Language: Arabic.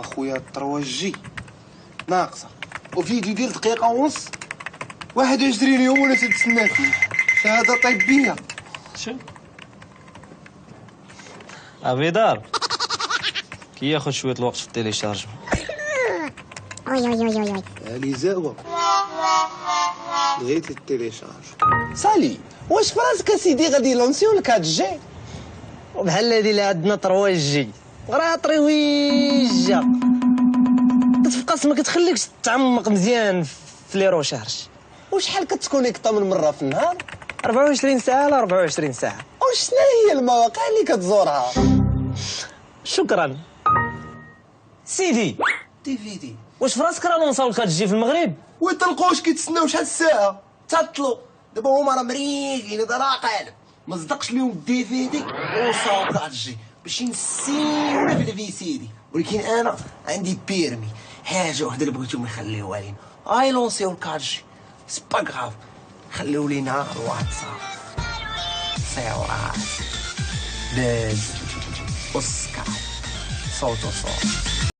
اخويا 3 جي ناقصه، وفيديو ديال دقيقه ونص 21 يوم وانا تنتسنى فيه. شهاده طبيه. شنو؟ ابيدار كياخد شويه الوقت في التيليشارجمون. وي علي زاوه بغيت التيليشارج. سالي واش فراسك اسيدي غادي يلونسيو لك هاد الجي وبحال هادي اللي عندنا 3 جي راه طريويجه كتبقى ما كتخليكش تعمق مزيان في لي روشارج. وشحال كتكونيكطا من مره في النهار؟ 24 ساعه على 24 ساعه. وشنو هي المواقع اللي كتزورها؟ شكرا سيدي. دي فيدي واش فراسك راه نوصلوا لك هادشي في المغرب؟ ويطلقوش كيتسناو شحال الساعه تعطلوا. دابا هما راه مريقين هذا راه قالب ما صدقش لهم الدي في دي وصاوب هادشي باش ينسيونا في الفي سي دي. ولكن انا عندي بيرمي حاجه وحده اللي بغيتهم يخليوها لينا هاي لونسيو الكارجي سي با غاف خليو لينا الواتساب صورات باز وسكاي صوت وصوت.